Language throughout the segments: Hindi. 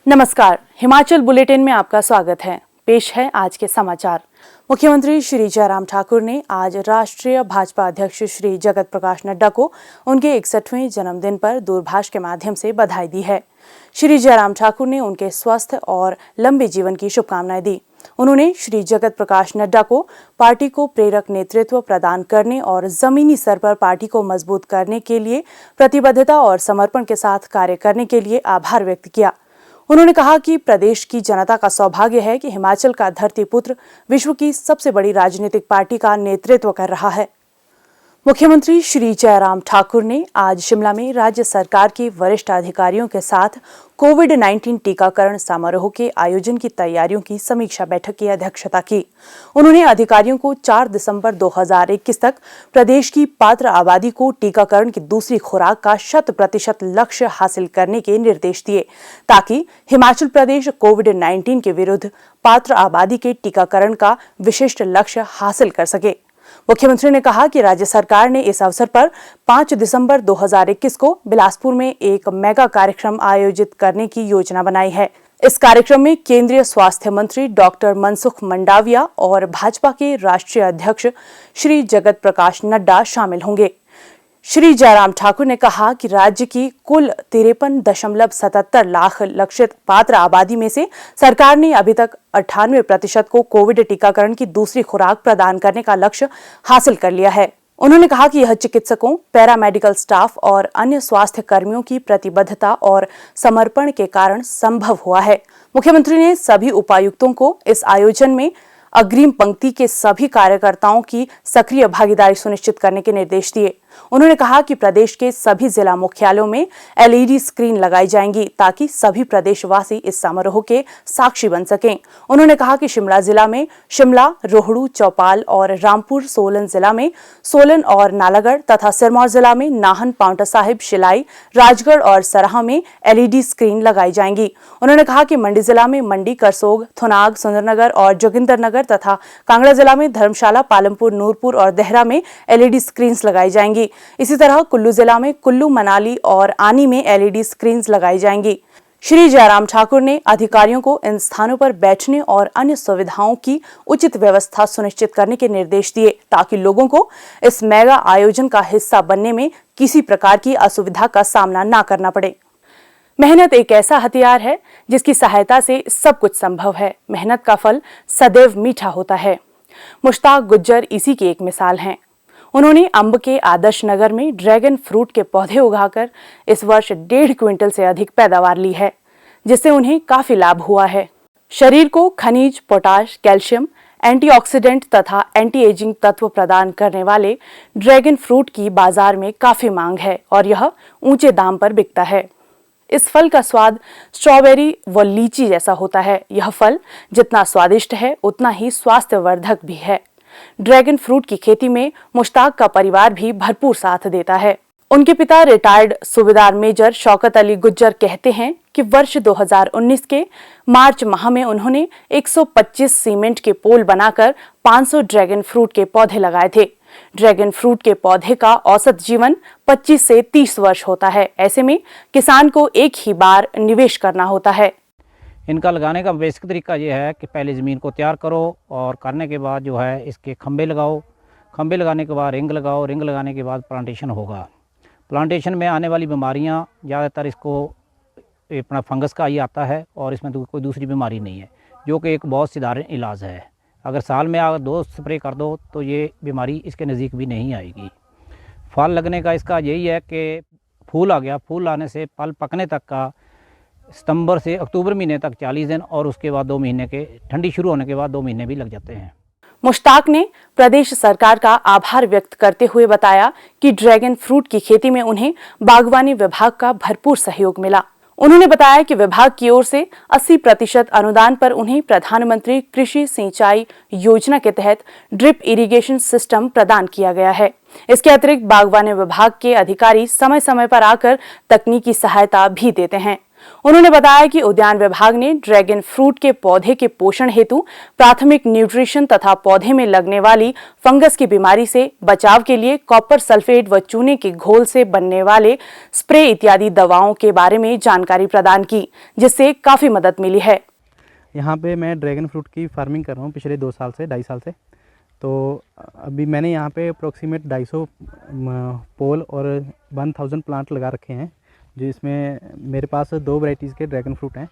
नमस्कार, हिमाचल बुलेटिन में आपका स्वागत है। पेश है आज के समाचार। मुख्यमंत्री श्री जयराम ठाकुर ने आज राष्ट्रीय भाजपा अध्यक्ष श्री जगत प्रकाश नड्डा को उनके 61वें जन्मदिन पर दूरभाष के माध्यम से बधाई दी है। श्री जयराम ठाकुर ने उनके स्वस्थ और लंबे जीवन की शुभकामनाएं दी। उन्होंने श्री जगत प्रकाश नड्डा को पार्टी को प्रेरक नेतृत्व प्रदान करने और जमीनी स्तर पर पार्टी को मजबूत करने के लिए प्रतिबद्धता और समर्पण के साथ कार्य करने के लिए आभार व्यक्त किया। उन्होंने कहा कि प्रदेश की जनता का सौभाग्य है कि हिमाचल का धरतीपुत्र विश्व की सबसे बड़ी राजनीतिक पार्टी का नेतृत्व कर रहा है। मुख्यमंत्री श्री जयराम ठाकुर ने आज शिमला में राज्य सरकार के वरिष्ठ अधिकारियों के साथ कोविड-19 टीकाकरण समारोह के आयोजन की तैयारियों की समीक्षा बैठक की अध्यक्षता की। उन्होंने अधिकारियों को 4 दिसंबर 2021 तक प्रदेश की पात्र आबादी को टीकाकरण की दूसरी खुराक का 100% लक्ष्य हासिल करने के निर्देश दिए, ताकि हिमाचल प्रदेश कोविड-19 के विरुद्ध पात्र आबादी के टीकाकरण का विशिष्ट लक्ष्य हासिल कर सके। मुख्यमंत्री ने कहा कि राज्य सरकार ने इस अवसर पर 5 दिसंबर 2021 को बिलासपुर में एक मेगा कार्यक्रम आयोजित करने की योजना बनाई है। इस कार्यक्रम में केंद्रीय स्वास्थ्य मंत्री डॉक्टर मनसुख मंडाविया और भाजपा के राष्ट्रीय अध्यक्ष श्री जगत प्रकाश नड्डा शामिल होंगे। श्री जयराम ठाकुर ने कहा कि राज्य की कुल 53.77 लाख लक्षित पात्र आबादी में से सरकार ने अभी तक 98% को कोविड टीकाकरण की दूसरी खुराक प्रदान करने का लक्ष्य हासिल कर लिया है। उन्होंने कहा कि यह चिकित्सकों, पैरामेडिकल स्टाफ और अन्य स्वास्थ्य कर्मियों की प्रतिबद्धता और समर्पण के कारण संभव हुआ है। मुख्यमंत्री ने सभी उपायुक्तों को इस आयोजन में अग्रिम पंक्ति के सभी कार्यकर्ताओं की सक्रिय भागीदारी सुनिश्चित करने के निर्देश दिए। उन्होंने कहा कि प्रदेश के सभी जिला मुख्यालयों में एलईडी स्क्रीन लगाई जाएंगी, ताकि सभी प्रदेशवासी इस समारोह के साक्षी बन सकें। उन्होंने कहा कि शिमला जिला में शिमला, रोहड़ू, चौपाल और रामपुर, सोलन जिला में सोलन और नालागढ़ तथा सिरमौर जिला में नाहन, पांवटा साहिब, शिलाई, राजगढ़ और सराहा में एलईडी स्क्रीन लगाई जाएंगी। उन्होंने कहा कि मंडी जिला में मंडी, करसोग, थुनाग, सुंदरनगर और जोगिंदरनगर तथा कांगड़ा जिला में धर्मशाला, पालमपुर, नूरपुर और देहरा में एलईडी स्क्रीन लगाई जाएंगी। इसी तरह कुल्लू जिला में कुल्लू, मनाली और आनी में एलईडी स्क्रीन लगाई जाएंगी। श्री जयराम ठाकुर ने अधिकारियों को इन स्थानों पर बैठने और अन्य सुविधाओं की उचित व्यवस्था सुनिश्चित करने के निर्देश दिए, ताकि लोगों को इस मेगा आयोजन का हिस्सा बनने में किसी प्रकार की असुविधा का सामना न करना पड़े। मेहनत एक ऐसा हथियार है जिसकी सहायता से सब कुछ संभव है। मेहनत का फल सदैव मीठा होता है। मुश्ताक गुज्जर इसी की एक मिसाल हैं। उन्होंने अंब के आदर्श नगर में ड्रैगन फ्रूट के पौधे उगाकर इस वर्ष 1.5 क्विंटल से अधिक पैदावार ली है, जिससे उन्हें काफी लाभ हुआ है। शरीर को खनिज, पोटाश, कैल्शियम, एंटीऑक्सीडेंट तथा एंटी एजिंग तत्व प्रदान करने वाले ड्रैगन फ्रूट की बाजार में काफी मांग है और यह ऊंचे दाम पर बिकता है। इस फल का स्वाद स्ट्रॉबेरी व लीची जैसा होता है। यह फल जितना स्वादिष्ट है, उतना ही स्वास्थ्यवर्धक भी है। ड्रैगन फ्रूट की खेती में मुश्ताक का परिवार भी भरपूर साथ देता है। उनके पिता रिटायर्ड सूबेदार मेजर शौकत अली गुज्जर कहते हैं कि वर्ष 2019 के मार्च माह में उन्होंने 125 सीमेंट के पोल बनाकर 500 ड्रैगन फ्रूट के पौधे लगाए थे। ड्रैगन फ्रूट के पौधे का औसत जीवन 25 से 30 वर्ष होता है। ऐसे में किसान को एक ही बार निवेश करना होता है। इनका लगाने का बेसिक तरीका ये है कि पहले ज़मीन को तैयार करो और करने के बाद जो है इसके खंबे लगाओ। खंबे लगाने के बाद रिंग लगाओ। रिंग लगाने के बाद प्लांटेशन होगा। प्लांटेशन में आने वाली बीमारियां ज़्यादातर इसको अपना फंगस का ही आता है और इसमें कोई दूसरी बीमारी नहीं है, जो कि एक बहुत साधारण इलाज है। अगर साल में अगर 2 स्प्रे कर दो तो ये बीमारी इसके नज़दीक भी नहीं आएगी। फल लगने का इसका यही है कि फूल आ गया, फूल आने से फल पकने तक का सितंबर से अक्टूबर महीने तक 40 दिन और उसके बाद 2 महीने के ठंडी शुरू होने के बाद 2 महीने भी लग जाते हैं। मुश्ताक ने प्रदेश सरकार का आभार व्यक्त करते हुए बताया कि ड्रैगन फ्रूट की खेती में उन्हें बागवानी विभाग का भरपूर सहयोग मिला। उन्होंने बताया कि विभाग की ओर से 80% अनुदान पर उन्हें प्रधानमंत्री कृषि सिंचाई योजना के तहत ड्रिप इरिगेशन सिस्टम प्रदान किया गया है। इसके अतिरिक्त बागवानी विभाग के अधिकारी समय समय पर आकर तकनीकी सहायता भी देते हैं। उन्होंने बताया कि उद्यान विभाग ने ड्रैगन फ्रूट के पौधे के पोषण हेतु प्राथमिक न्यूट्रिशन तथा पौधे में लगने वाली फंगस की बीमारी से बचाव के लिए कॉपर सल्फेट व चूने के घोल से बनने वाले स्प्रे इत्यादि दवाओं के बारे में जानकारी प्रदान की, जिससे काफी मदद मिली है। यहाँ पे मैं ड्रैगन फ्रूट की फार्मिंग कर रहा हूँ पिछले 2.5 साल से। तो अभी मैंने यहाँ पे अप्रोक्सीमेट 250 पोल और 1000 प्लांट लगा रखे हैं, जिसमें मेरे पास 2 वैरायटीज़ के ड्रैगन फ्रूट हैं।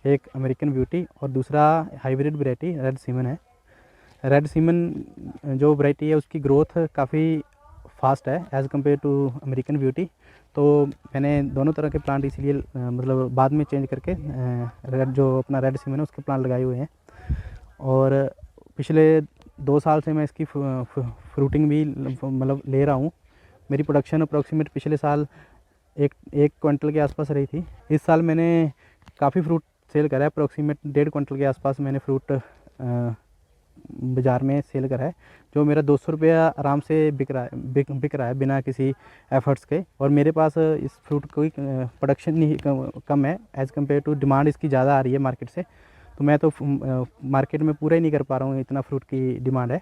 एक अमेरिकन ब्यूटी और दूसरा हाइब्रिड वैरायटी रेड सीमन है। रेड सीमन जो वैरायटी है उसकी ग्रोथ काफ़ी फास्ट है as compare to American Beauty. तो मैंने दोनों तरह के प्लांट इसीलिए मतलब बाद में चेंज करके रेड जो अपना रेड सीमन है उसके प्लांट लगाए हुए हैं। और पिछले 2 साल से मैं इसकी फ्रूटिंग भी मतलब ले रहा हूँ। मेरी प्रोडक्शन अप्रोक्सीमेट पिछले साल एक क्विंटल के आसपास रही थी। इस साल मैंने काफ़ी फ्रूट सेल करा है, अप्रोक्सीमेट 1.5 क्विंटल के आसपास मैंने फ्रूट बाज़ार में सेल करा है, जो मेरा 200 रुपया आराम से बिक रहा है बिना किसी एफर्ट्स के। और मेरे पास इस फ्रूट की प्रोडक्शन नहीं कम है एज़ कम्पेयर टू डिमांड इसकी ज़्यादा आ रही है मार्केट से। तो मैं तो मार्केट में पूरा ही नहीं कर पा रहा हूँ, इतना फ्रूट की डिमांड है।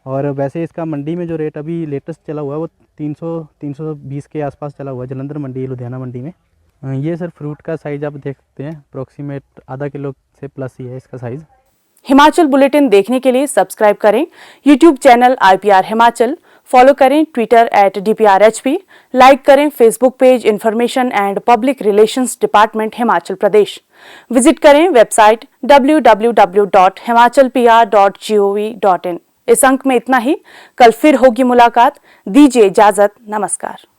और वैसे इसका मंडी में जो रेट अभी लेटेस्ट चला हुआ है वो 300-320 के आसपास चला हुआ है जलंधर मंडी, लुधियाना मंडी में। ये सर फ्रूट का साइज़ आप देख सकते हैं, अप्रोक्सीमेट आधा किलो से प्लस ही है इसका साइज़। हिमाचल बुलेटिन देखने के लिए सब्सक्राइब करें YouTube channel IPR Himachal, follow करें ट्विटर @DPRHP, लाइक करें Facebook page information and public relations department Himachal Pradesh, visit करें वेबसाइट www.himachalpr.gov.in। इस अंक में इतना ही, कल फिर होगी मुलाकात। दीजिए इजाजत, नमस्कार।